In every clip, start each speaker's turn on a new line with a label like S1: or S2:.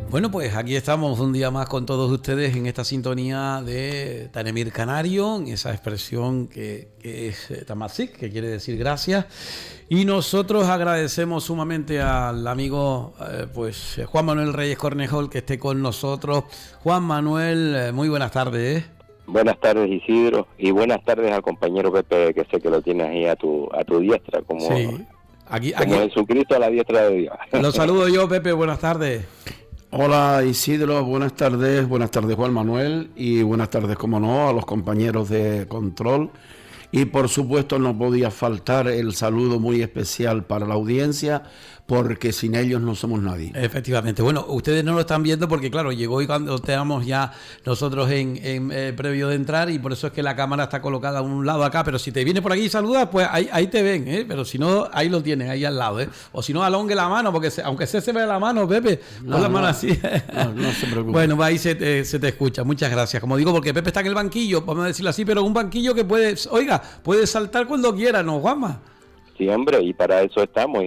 S1: Bueno, pues aquí estamos un día más con todos ustedes en esta sintonía de Tanemir Canario, en esa expresión que es Tamasik, que quiere decir gracias. Y nosotros agradecemos sumamente al amigo Juan Manuel Reyes Cornejo el que esté con nosotros. Juan Manuel, muy buenas tardes.
S2: Buenas tardes, Isidro, y buenas tardes al compañero Pepe, que sé que lo tienes ahí a tu diestra, como
S1: aquí
S2: Jesucristo a la diestra de Dios.
S1: Lo saludo yo, Pepe, buenas tardes.
S3: Hola Isidro, buenas tardes Juan Manuel y buenas tardes, como no, a los compañeros de control. Y por supuesto no podía faltar el saludo muy especial para la audiencia, porque sin ellos no somos nadie.
S1: Efectivamente. Bueno, ustedes no lo están viendo porque, claro, llegó y cuando estábamos ya nosotros en previo de entrar, y por eso es que la cámara está colocada a un lado acá. Pero si te vienes por aquí y saludas, pues ahí te ven, ¿eh? Pero si no, ahí lo tienes, ahí al lado, ¿eh? O si no, alongue la mano, porque aunque se ve la mano, Pepe, pon la mano así.
S3: No se preocupe.
S1: Bueno, ahí se te escucha. Muchas gracias. Como digo, porque Pepe está en el banquillo, vamos a decirlo así, pero un banquillo que puede saltar cuando quiera, ¿no, Juanma?
S2: Sí, hombre, y para eso estamos,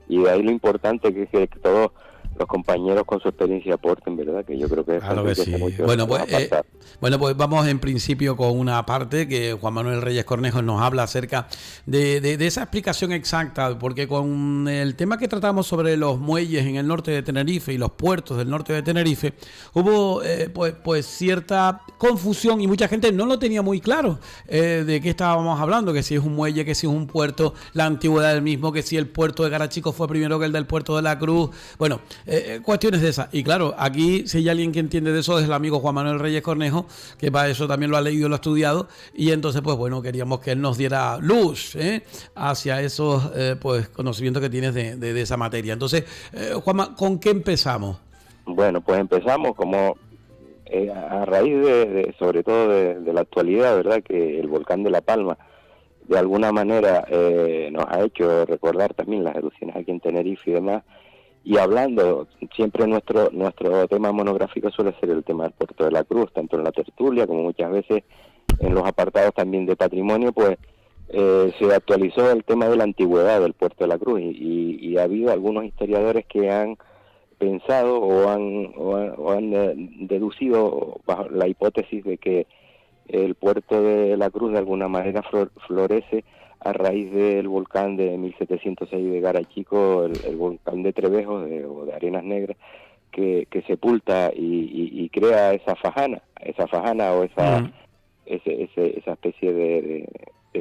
S2: y de ahí lo importante que es que todos los compañeros con su experiencia aporten, ¿verdad? Que yo creo que
S1: claro que sí. Bueno, pues vamos en principio con una parte que Juan Manuel Reyes Cornejo nos habla acerca de esa explicación exacta, porque con el tema que tratamos sobre los muelles en el norte de Tenerife y los puertos del norte de Tenerife, hubo pues cierta confusión y mucha gente no lo tenía muy claro de qué estábamos hablando, que si es un muelle, que si es un puerto, la antigüedad del mismo, que si el puerto de Garachico fue primero que el del puerto de la Cruz, bueno, cuestiones de esas. Y claro, aquí si hay alguien que entiende de eso es el amigo Juan Manuel Reyes Cornejo, que para eso también lo ha leído y lo ha estudiado, y entonces pues bueno, queríamos que él nos diera luz hacia esos conocimientos que tienes de esa materia. Entonces, Juanma, ¿con qué empezamos?
S2: Bueno, pues empezamos como a raíz sobre todo de la actualidad, ¿verdad? Que el volcán de La Palma de alguna manera nos ha hecho recordar también las erupciones aquí en Tenerife y demás. Y hablando, siempre nuestro tema monográfico suele ser el tema del Puerto de la Cruz, tanto en la tertulia como muchas veces en los apartados también de patrimonio, pues se actualizó el tema de la antigüedad del Puerto de la Cruz y ha habido algunos historiadores que han pensado o han deducido bajo la hipótesis de que el Puerto de la Cruz de alguna manera florece a raíz del volcán de 1706 de Garachico, el volcán de Trevejo o de Arenas Negras, que sepulta y crea esa fajana o esa especie de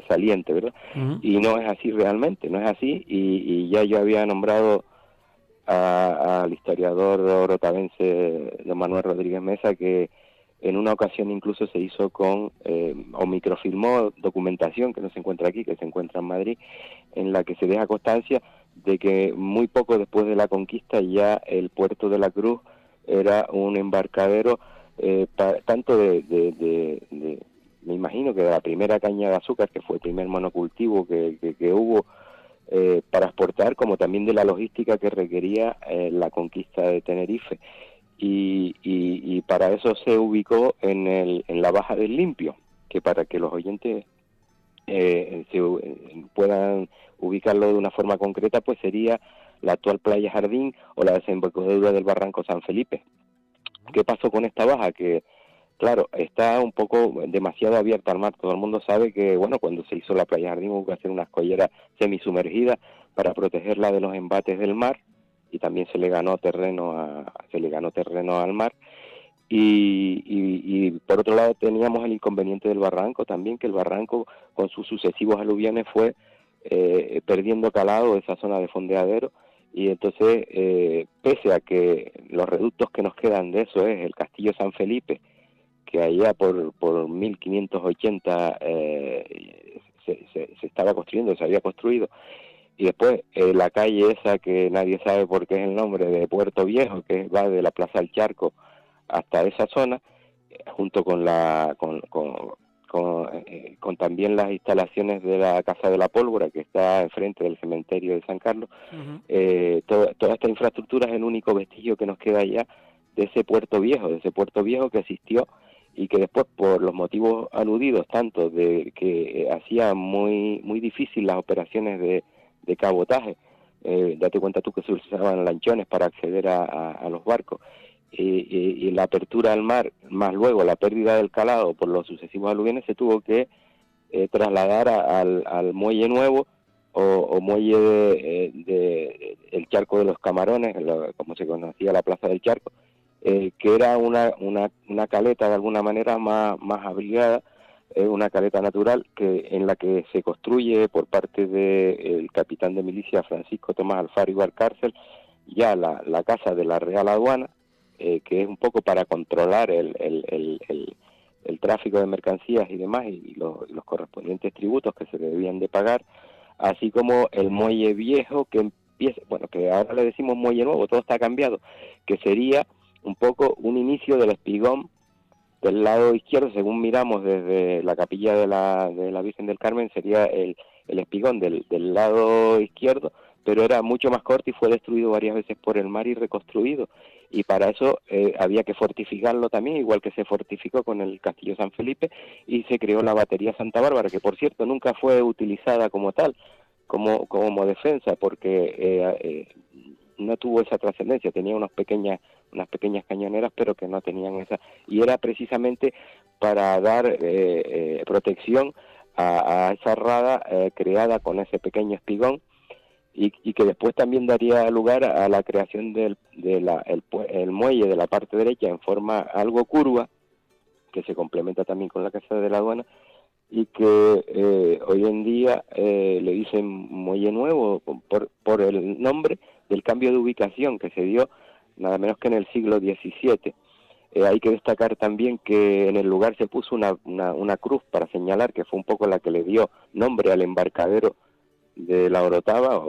S2: saliente, ¿verdad? Y no es así realmente, no es así, y ya yo había nombrado al historiador orotavense don Manuel Rodríguez Mesa, que en una ocasión incluso se hizo o microfilmó documentación que no se encuentra aquí, que se encuentra en Madrid, en la que se deja constancia de que muy poco después de la conquista ya el puerto de la Cruz era un embarcadero tanto me imagino que de la primera caña de azúcar, que fue el primer monocultivo que hubo para exportar, como también de la logística que requería la conquista de Tenerife. Y para eso se ubicó en la Baja del Limpio, que para que los oyentes puedan ubicarlo de una forma concreta, pues sería la actual Playa Jardín o la desembocadura del Barranco San Felipe. ¿Qué pasó con esta baja? Que, claro, está un poco demasiado abierta al mar. Todo el mundo sabe que, bueno, cuando se hizo la Playa Jardín hubo que hacer una escollera semisumergida para protegerla de los embates del mar, y también se le ganó terreno al mar, y por otro lado teníamos el inconveniente del barranco también, que el barranco con sus sucesivos aluviones fue perdiendo calado esa zona de fondeadero, y entonces pese a que los reductos que nos quedan de eso es el Castillo San Felipe, que allá por 1580 se estaba construyendo, se había construido, y después la calle esa que nadie sabe por qué es el nombre, de Puerto Viejo, que va de la Plaza del Charco hasta esa zona, junto con con también las instalaciones de la Casa de la Pólvora, que está enfrente del cementerio de San Carlos. Toda esta infraestructura es el único vestigio que nos queda ya de ese puerto viejo que existió, y que después, por los motivos aludidos, tanto de que hacía muy difícil las operaciones de cabotaje, date cuenta tú que se usaban lanchones para acceder a los barcos, y la apertura al mar, más luego la pérdida del calado por los sucesivos aluviones, se tuvo que trasladar al muelle nuevo, o muelle el Charco de los Camarones, como se conocía la Plaza del Charco, que era una caleta de alguna manera más abrigada, una caleta natural en la que se construye por parte del capitán de milicia Francisco Tomás Alfaro y Valcárcel ya la casa de la Real Aduana, que es un poco para controlar el tráfico de mercancías y demás, y los correspondientes tributos que se debían de pagar, así como el muelle viejo que empieza, bueno, que ahora le decimos muelle nuevo, todo está cambiado, que sería un poco un inicio del espigón del lado izquierdo. Según miramos desde la capilla de la Virgen del Carmen, sería el espigón del lado izquierdo, pero era mucho más corto y fue destruido varias veces por el mar y reconstruido, y para eso había que fortificarlo también, igual que se fortificó con el Castillo San Felipe, y se creó la batería Santa Bárbara, que por cierto nunca fue utilizada como tal, como defensa, porque no tuvo esa trascendencia. Tenía unas pequeñas cañoneras, pero que no tenían esa, y era precisamente para dar protección a esa rada creada con ese pequeño espigón, y que después también daría lugar a la creación el muelle de la parte derecha en forma algo curva, que se complementa también con la Casa de la Aduana, y que hoy en día le dicen Muelle Nuevo por el nombre del cambio de ubicación que se dio nada menos que en el siglo XVII. Hay que destacar también que en el lugar se puso una cruz para señalar, que fue un poco la que le dio nombre al embarcadero de la Orotava,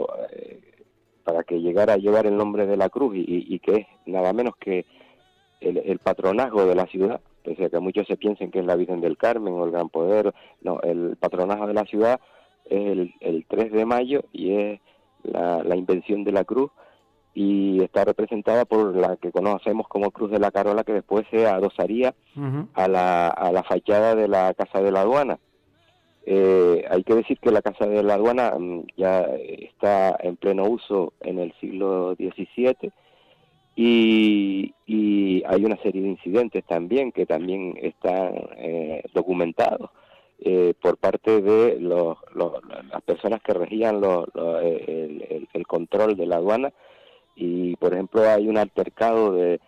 S2: para que llegara a llevar el nombre de la cruz, y que es nada menos que el patronazgo de la ciudad, pese a que muchos se piensen que es la Virgen del Carmen o el Gran Poder. No, el patronazgo de la ciudad es el 3 de mayo, y es la invención de la cruz, y está representada por la que conocemos como Cruz de la Carola, que después se adosaría a la fachada de la Casa de la Aduana. Hay que decir que la Casa de la Aduana ya está en pleno uso en el siglo XVII, y hay una serie de incidentes también que también están documentados por parte de las personas que regían el control de la aduana. Y por ejemplo hay un altercado del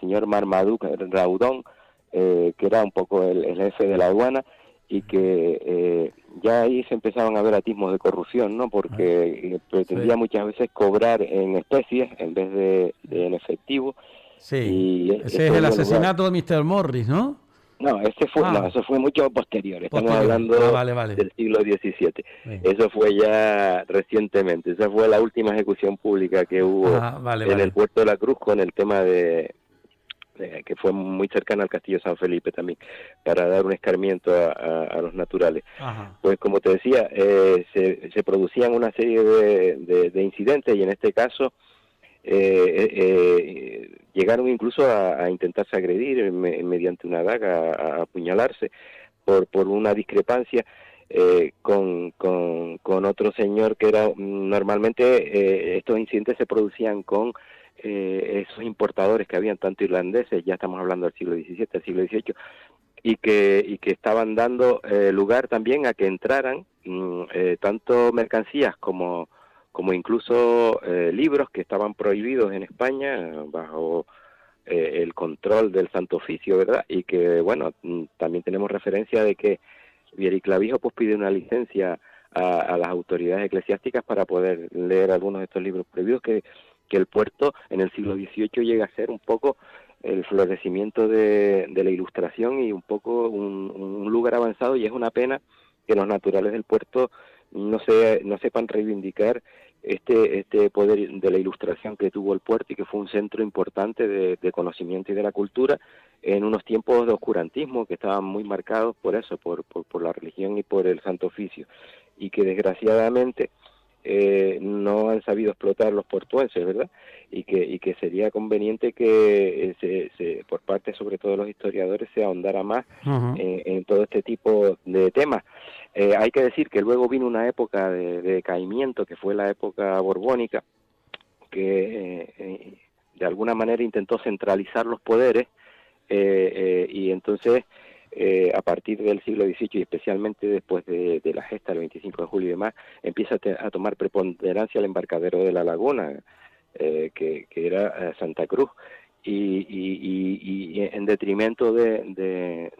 S2: señor Marmaduke Raudón, que era un poco el jefe de la aduana, y que ya ahí se empezaban a ver atismos de corrupción, ¿no? Porque pretendía muchas veces cobrar en especies en vez de en efectivo.
S1: Sí,
S2: y
S1: ese es el asesinato de Mr. Morris, ¿no?
S2: No, eso fue mucho posterior. Estamos hablando
S1: vale.
S2: del siglo XVII.
S1: Bien.
S2: Eso fue ya recientemente. Esa fue la última ejecución pública que hubo en el Puerto de la Cruz, con el tema que fue muy cercana al Castillo San Felipe también, para dar un escarmiento a los naturales.
S1: Ajá.
S2: Pues como te decía, se producían una serie de incidentes, y en este caso llegaron incluso a intentarse agredir mediante una daga, a apuñalarse por una discrepancia con otro señor, que era normalmente estos incidentes se producían con esos importadores que habían, tanto irlandeses, ya estamos hablando del siglo XVII, del siglo XVIII, y que estaban dando lugar también a que entraran tanto mercancías como incluso libros que estaban prohibidos en España bajo el control del Santo Oficio, ¿verdad? Y que, bueno, también tenemos referencia de que Vieri-Clavijo pues pide una licencia a las autoridades eclesiásticas para poder leer algunos de estos libros prohibidos, que el puerto en el siglo XVIII llega a ser un poco el florecimiento de la Ilustración, y un poco un lugar avanzado, y es una pena que los naturales del puerto no sepan reivindicar este poder de la Ilustración que tuvo el puerto, y que fue un centro importante de conocimiento y de la cultura en unos tiempos de oscurantismo que estaban muy marcados por eso, por la religión y por el Santo Oficio, y que desgraciadamente no han sabido explotar los portuenses, ¿verdad? Y que sería conveniente que por parte sobre todo de los historiadores se ahondara más en todo este tipo de temas. Hay que decir que luego vino una época de decaimiento, que fue la época borbónica, que de alguna manera intentó centralizar los poderes, y entonces a partir del siglo XVIII y especialmente después de la gesta del 25 de julio y demás, empieza a tomar preponderancia el embarcadero de la laguna, que era Santa Cruz, y en detrimento de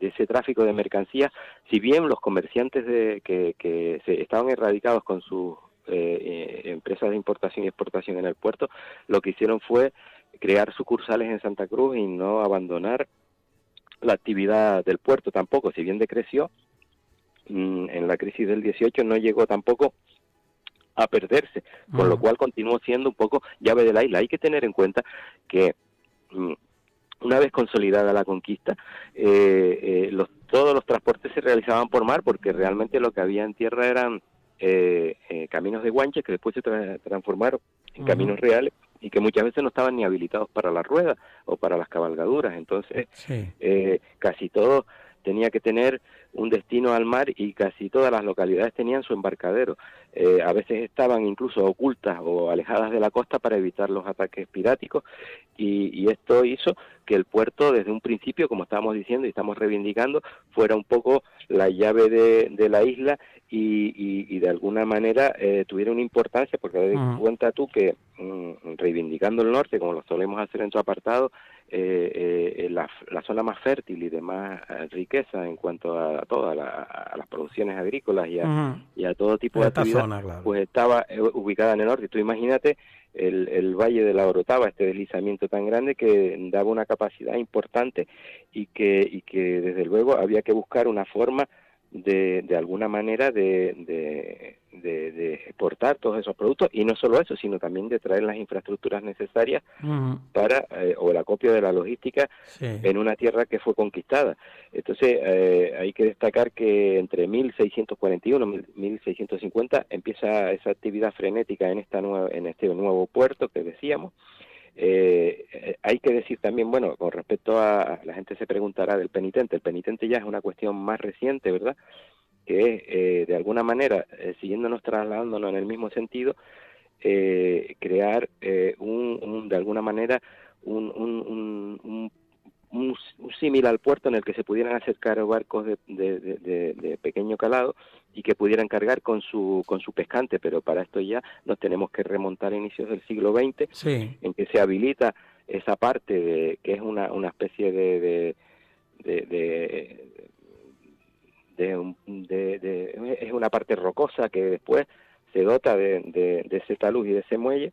S2: ese tráfico de mercancías, si bien los comerciantes que estaban erradicados con sus empresas de importación y exportación en el puerto, lo que hicieron fue crear sucursales en Santa Cruz y no abandonar la actividad del puerto tampoco, si bien decreció, en la crisis del 18 no llegó tampoco a perderse, con lo cual continuó siendo un poco llave de la isla. Hay que tener en cuenta que una vez consolidada la conquista, todos los transportes se realizaban por mar, porque realmente lo que había en tierra eran caminos de guanches que después se transformaron en caminos reales y que muchas veces no estaban ni habilitados para las ruedas o para las cabalgaduras. Entonces, casi todo tenía que tener un destino al mar y casi todas las localidades tenían su embarcadero. A veces estaban incluso ocultas o alejadas de la costa para evitar los ataques piráticos, y esto hizo que el puerto desde un principio, como estábamos diciendo y estamos reivindicando, fuera un poco la llave de la isla y de alguna manera tuviera una importancia, porque te das cuenta tú que reivindicando el norte, como lo solemos hacer en tu apartado, la zona más fértil y de más riqueza en cuanto a todas las producciones agrícolas y a todo tipo de actividad, claro, pues estaba ubicada en el norte. Tú imagínate el valle de la Orotava, este deslizamiento tan grande que daba una capacidad importante y que desde luego había que buscar una forma de alguna manera de exportar todos esos productos, y no solo eso, sino también de traer las infraestructuras necesarias para o el acopio de la logística en una tierra que fue conquistada. Entonces hay que destacar que entre 1641 y 1650 empieza esa actividad frenética en este nuevo puerto que decíamos. Hay que decir también, bueno, con respecto a la gente se preguntará del penitente. El penitente ya es una cuestión más reciente, ¿verdad? Que es de alguna manera, siguiéndonos, trasladándonos en el mismo sentido, crear de alguna manera un símil al puerto en el que se pudieran acercar barcos de pequeño calado y que pudieran cargar con su pescante, pero para esto ya nos tenemos que remontar a inicios del siglo XX, en que se habilita esa parte que es una especie es una parte rocosa que después se dota de ese talud y de ese muelle,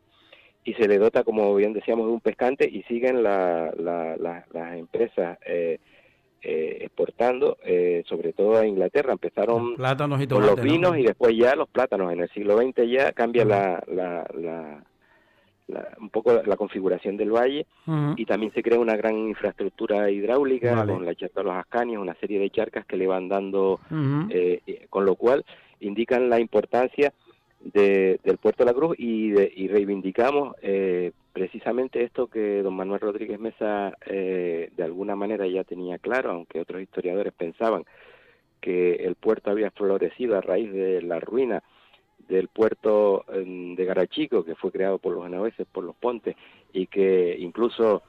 S2: y se le dota, como bien decíamos, de un pescante, y siguen las empresas exportando, sobre todo a Inglaterra. Empezaron
S1: plátanos y
S2: con
S1: tomates,
S2: los vinos,
S1: ¿no?
S2: Y después ya los plátanos. En el siglo XX ya cambia un poco la configuración del valle, y también se crea una gran infraestructura hidráulica con la charca de los Ascanios, una serie de charcas que le van dando, con lo cual indican la importancia del puerto de la Cruz, y reivindicamos precisamente esto que don Manuel Rodríguez Mesa de alguna manera ya tenía claro, aunque otros historiadores pensaban que el puerto había florecido a raíz de la ruina del puerto de Garachico, que fue creado por los genoveses, por los Pontes, y que incluso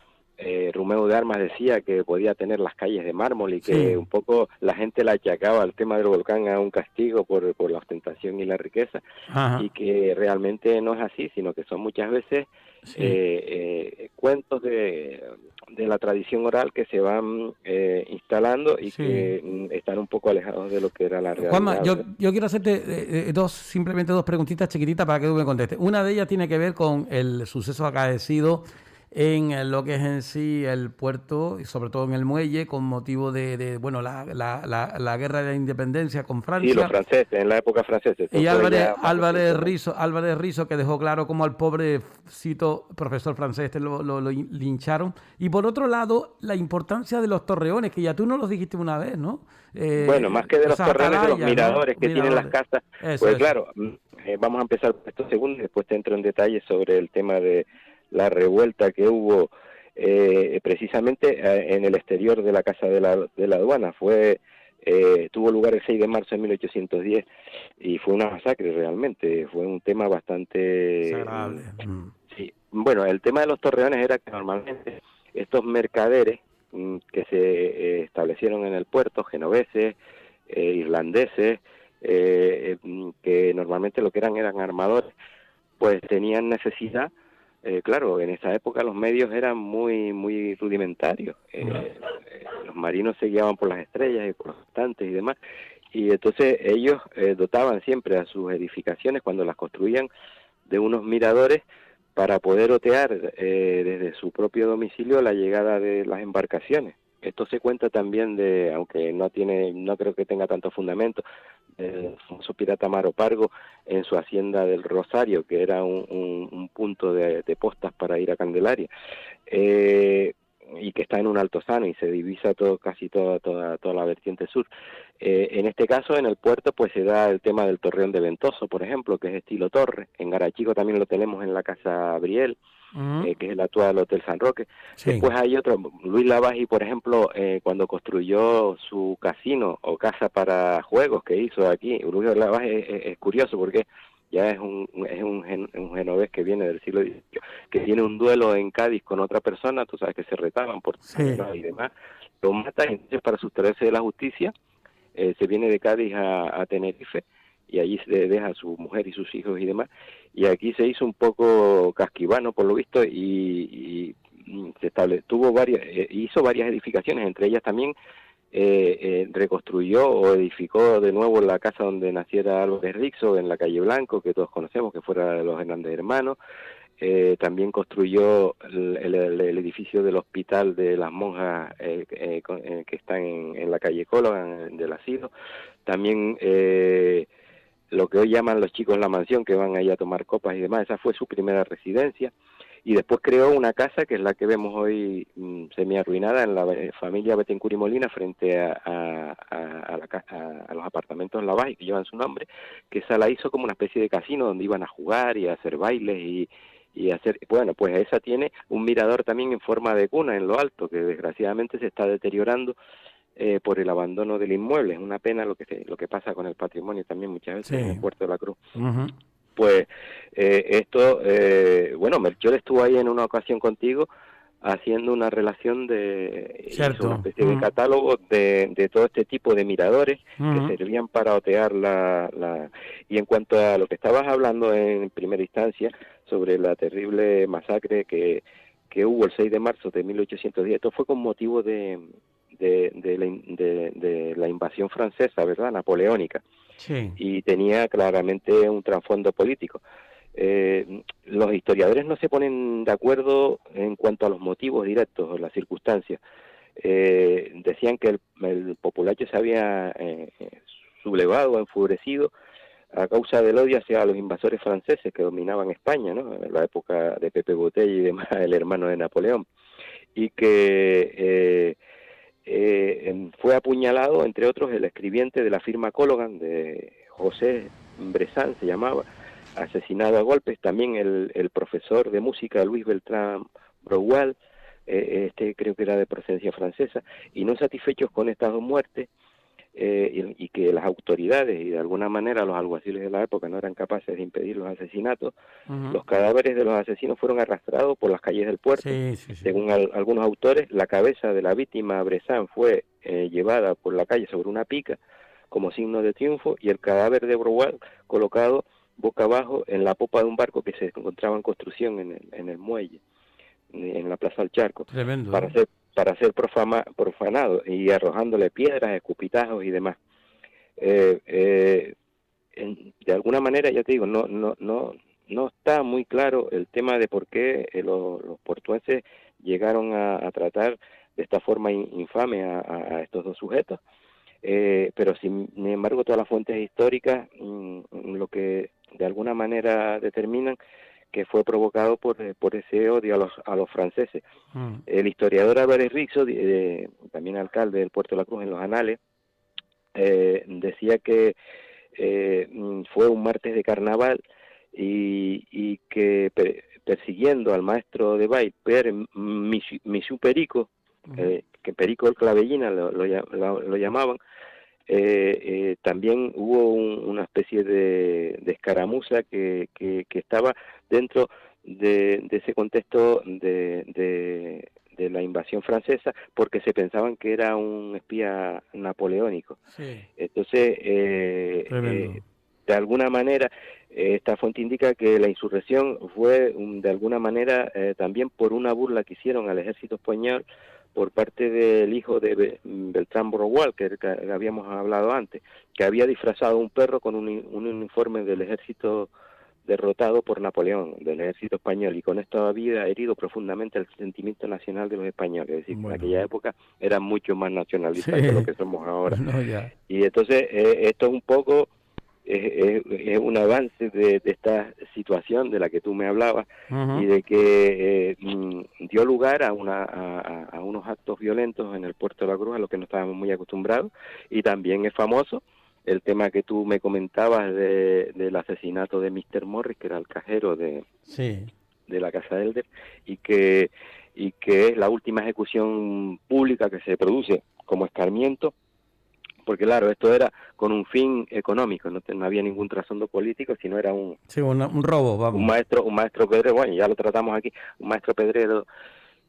S2: Romeo de Armas decía que podía tener las calles de mármol, y que un poco la gente la achacaba al tema del volcán a un castigo por la ostentación y la riqueza, y que realmente no es así, sino que son muchas veces cuentos de la tradición oral que se van instalando y que están un poco alejados de lo que era la realidad.
S1: Juanma, yo quiero hacerte simplemente dos preguntitas chiquititas para que tú me contestes. Una de ellas tiene que ver con el suceso acaecido en lo que es en sí el puerto y sobre todo en el muelle, con motivo de la guerra de la independencia con Francia.
S2: Sí, los franceses, en la época francesa.
S1: Y Álvarez Rizo, que dejó claro cómo al pobrecito profesor francés lo lincharon. Y por otro lado, la importancia de los torreones, que ya tú nos los dijiste una vez, ¿no?
S2: Bueno, más que de los torreones, de los miradores, ¿no? Que tienen las casas. Claro, vamos a empezar por esto segundo y después te entro en detalle sobre el tema de la revuelta que hubo precisamente en el exterior de la Casa de la Aduana. Fue tuvo lugar el 6 de marzo de 1810 y fue una masacre realmente, fue un tema bastante...
S1: Desagradable.
S2: Sí. Bueno, el tema de los torreones era que normalmente estos mercaderes que se establecieron en el puerto, genoveses, irlandeses, que normalmente lo que eran armadores, pues tenían necesidad. Claro, en esa época los medios eran muy rudimentarios. Los marinos se guiaban por las estrellas y por los constantes y demás, y entonces ellos dotaban siempre a sus edificaciones, cuando las construían, de unos miradores para poder otear desde su propio domicilio la llegada de las embarcaciones. Esto se cuenta también aunque no creo que tenga tanto fundamento, el famoso pirata Maro Pargo en su hacienda del Rosario, que era un punto de postas para ir a Candelaria, y que está en un altozano y se divisa casi toda la vertiente sur. En este caso, en el puerto, pues se da el tema del torreón de Ventoso, por ejemplo, que es estilo torre. En Garachico también lo tenemos en la Casa Briel, que es el actual Hotel San Roque.
S1: Sí.
S2: Después hay otro, Luis Lavalle, por ejemplo, cuando construyó su casino o casa para juegos que hizo aquí. Luis Lavalle es curioso porque ya es un genovés que viene del siglo XVIII, que tiene un duelo en Cádiz con otra persona, tú sabes que se retaban por y demás, lo mata, y entonces para sustraerse de la justicia se viene de Cádiz a Tenerife, y allí se deja a su mujer y sus hijos y demás, y aquí se hizo un poco casquivano por lo visto, y se hizo varias edificaciones, entre ellas también reconstruyó o edificó de nuevo la casa donde naciera Álvarez Rixo, en la calle Blanco, que todos conocemos, que fuera de los Hernández Hermanos. También construyó el edificio del hospital de las monjas que están en la calle Cologan, del asilo. También lo que hoy llaman los chicos la mansión, que van ahí a tomar copas y demás, esa fue su primera residencia. Y después creó una casa que es la que vemos hoy semi arruinada en la familia Betancourt y Molina, frente a los apartamentos Lavalle, que llevan su nombre, que esa la hizo como una especie de casino donde iban a jugar y a hacer bailes y hacer, bueno, pues esa tiene un mirador también en forma de cuna en lo alto, que desgraciadamente se está deteriorando por el abandono del inmueble. Es una pena lo que pasa con el patrimonio también muchas veces en el Puerto de la Cruz. Pues bueno, Melchor estuvo ahí en una ocasión contigo haciendo una relación hizo una especie de catálogo de todo este tipo de miradores que servían para otear y en cuanto a lo que estabas hablando en primera instancia sobre la terrible masacre que hubo el 6 de marzo de 1810, esto fue con motivo de la invasión francesa, ¿verdad?, napoleónica. Sí. Y tenía claramente un trasfondo político. Los historiadores no se ponen de acuerdo en cuanto a los motivos directos o las circunstancias. Decían que el populacho se había sublevado, enfurecido a causa del odio hacia los invasores franceses que dominaban España, ¿no?, en la época de Pepe Botella y demás, el hermano de Napoleón, y que fue apuñalado, entre otros, el escribiente de la firma Cologan, de José Bressan se llamaba, asesinado a golpes. También el profesor de música Luis Beltrán Broual, creo que era de procedencia francesa, y no satisfechos con estas dos muertes, y que las autoridades y de alguna manera los alguaciles de la época no eran capaces de impedir los asesinatos, los cadáveres de los asesinos fueron arrastrados por las calles del puerto. Según algunos autores, la cabeza de la víctima, Bressan, fue llevada por la calle sobre una pica como signo de triunfo, y el cadáver de Broual colocado boca abajo en la popa de un barco que se encontraba en construcción en el muelle, en la Plaza del Charco. Tremendo, para ser profanado, y arrojándole piedras, escupitajos y demás. De alguna manera, ya te digo, no está muy claro el tema de por qué los portuenses llegaron a tratar de esta forma infame a estos dos sujetos, pero sin embargo todas las fuentes históricas lo que de alguna manera determinan que fue provocado por ese odio a los franceses. El historiador Álvarez Rixo, también alcalde del Puerto de la Cruz en los anales, decía que fue un martes de carnaval y que persiguiendo al maestro de baile, Michu Perico, que Perico el Clavellina lo llamaban, también hubo una especie de escaramuza que estaba dentro de ese contexto de la invasión francesa, porque se pensaban que era un espía napoleónico.
S1: Sí.
S2: Entonces, de alguna manera, esta fuente indica que la insurrección fue de alguna manera también por una burla que hicieron al ejército español por parte del hijo de Beltrán Borrogual, que habíamos hablado antes, que había disfrazado a un perro con un uniforme del ejército derrotado por Napoleón, del ejército español, y con esto había herido profundamente el sentimiento nacional de los españoles. Es decir, en aquella época eran mucho más nacionalistas que lo que somos ahora. Y entonces esto es un poco es un avance de esta situación de la que tú me hablabas, y de que dio lugar a unos actos violentos en el Puerto de la Cruz, a los que no estábamos muy acostumbrados. Y también es famoso el tema que tú me comentabas del asesinato de Mr. Morris, que era el cajero de la Casa Elder, y que es la última ejecución pública que se produce como escarmiento, porque claro, esto era con un fin económico, no había ningún trasfondo político, sino era un
S1: robo, vamos.
S2: Un maestro pedrero, bueno, ya lo tratamos aquí, un maestro pedrero,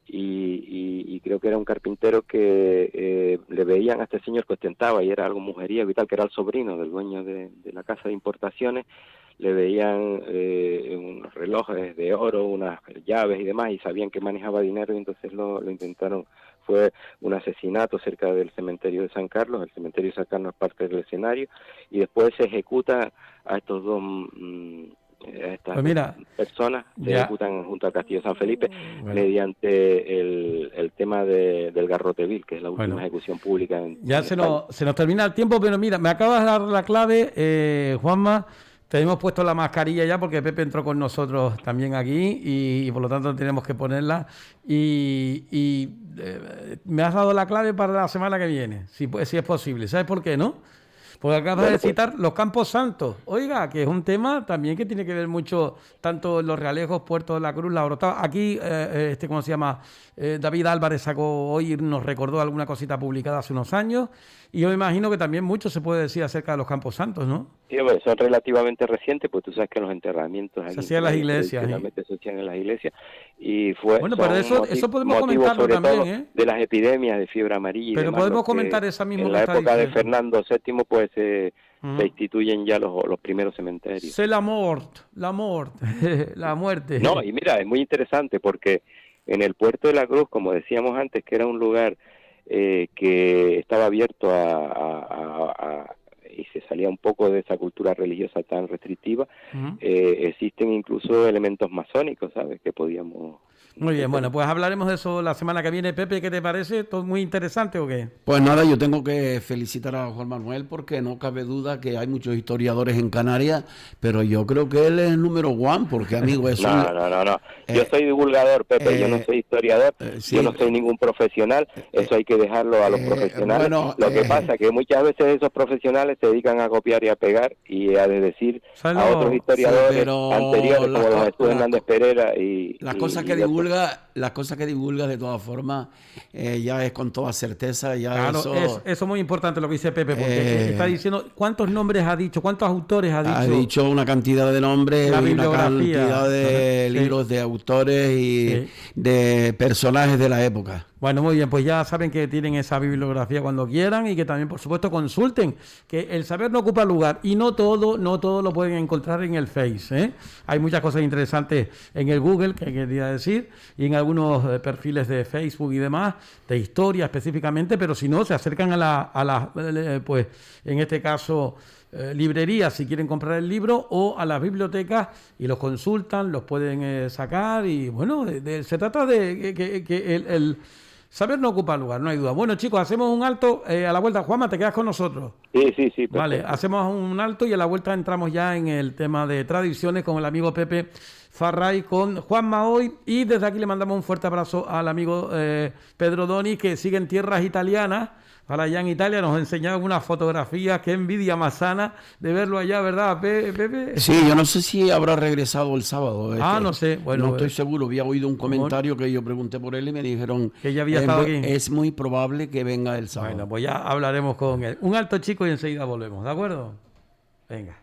S2: y creo que era un carpintero que le veían a este señor que ostentaba, y era algo mujeriego y tal, que era el sobrino del dueño de la casa de importaciones. Le veían unos relojes de oro, unas llaves y demás, y sabían que manejaba dinero, y entonces lo intentaron. Fue un asesinato cerca del cementerio de San Carlos. El cementerio de San Carlos es parte del escenario, y después se ejecuta a estos dos personas, se ejecutan junto al Castillo de San Felipe, mediante el tema del Garrote Vil, que es la última ejecución pública.
S1: Se nos termina el tiempo, pero mira, me acabas de dar la clave, Juanma. Tenemos puesto la mascarilla ya porque Pepe entró con nosotros también aquí, y por lo tanto tenemos que ponerla. Y me has dado la clave para la semana que viene, si es posible. ¿Sabes por qué, no? Porque acabas de citar los Campos Santos. Oiga, que es un tema también que tiene que ver mucho, tanto en Los Realejos, Puerto de la Cruz, La Orotava. Aquí, ¿cómo se llama? David Álvarez sacó hoy, nos recordó alguna cosita publicada hace unos años. Y yo me imagino que también mucho se puede decir acerca de los Campos Santos, ¿no?
S2: Sí, bueno, son relativamente recientes, pues tú sabes que los enterramientos
S1: se hacían en las iglesias.
S2: Se hacían en las iglesias. Y fue,
S1: bueno, pero eso podemos comentarlo también, ¿eh?
S2: De las epidemias de fiebre amarilla.
S1: Pero podemos comentar esa misma.
S2: En la época de Fernando VII, pues se instituyen ya los primeros cementerios.
S1: C'est la muerte, la muerte.
S2: No, y mira, es muy interesante porque en el Puerto de la Cruz, como decíamos antes, que era un lugar que estaba abierto y se salía un poco de esa cultura religiosa tan restrictiva, existen incluso elementos masónicos, ¿sabes?, que podíamos...
S1: Muy bien, bueno, pues hablaremos de eso la semana que viene. Pepe, ¿qué te parece? ¿Todo muy interesante o qué?
S3: Pues nada, yo tengo que felicitar a Juan Manuel, porque no cabe duda que hay muchos historiadores en Canarias, pero yo creo que él es el número one, porque, amigo, eso...
S2: No. Yo soy divulgador, Pepe, yo no soy historiador,
S3: sí,
S2: yo no soy ningún profesional, eso hay que dejarlo a los profesionales. Bueno, lo que pasa es que muchas veces esos profesionales se dedican a copiar y a pegar y a decir a otros historiadores anteriores, como los Jesús Hernández Pereira y...
S3: Las cosas que divulga de todas formas ya es con toda certeza. Ya
S1: claro, eso es muy importante lo que dice Pepe, porque está diciendo cuántos nombres ha dicho, cuántos autores ha dicho.
S3: Ha dicho una cantidad de nombres, una cantidad de libros de autores y de personajes de la época.
S1: Bueno, muy bien, pues ya saben que tienen esa bibliografía cuando quieran, y que también, por supuesto, consulten, que el saber no ocupa lugar, y no todo lo pueden encontrar en el Face, ¿eh? Hay muchas cosas interesantes en el Google, que quería decir, y en algunos perfiles de Facebook y demás, de historia específicamente, pero si no, se acercan a la pues, en este caso... librerías, si quieren comprar el libro, o a las bibliotecas, y los consultan, los pueden sacar, y bueno, se trata de que el saber no ocupa lugar, no hay duda. Bueno, chicos, hacemos un alto, a la vuelta. Juanma, ¿te quedas con nosotros?
S2: Sí. Perfecto.
S1: Vale, hacemos un alto y a la vuelta entramos ya en el tema de tradiciones con el amigo Pepe Farray con Juanma hoy, y desde aquí le mandamos un fuerte abrazo al amigo Pedro Doni, que sigue en tierras italianas. Para allá en Italia nos enseñaban unas fotografías, qué envidia más sana de verlo allá, ¿verdad, Pepe?
S3: Sí, yo no sé si habrá regresado el sábado.
S1: No sé. Bueno,
S3: no estoy seguro. Había oído un comentario que yo pregunté por él y me dijeron
S1: que ya había estado aquí.
S3: Es muy probable que venga el sábado.
S1: Bueno, pues ya hablaremos con él. Un alto, chico, y enseguida volvemos, ¿de acuerdo? Venga.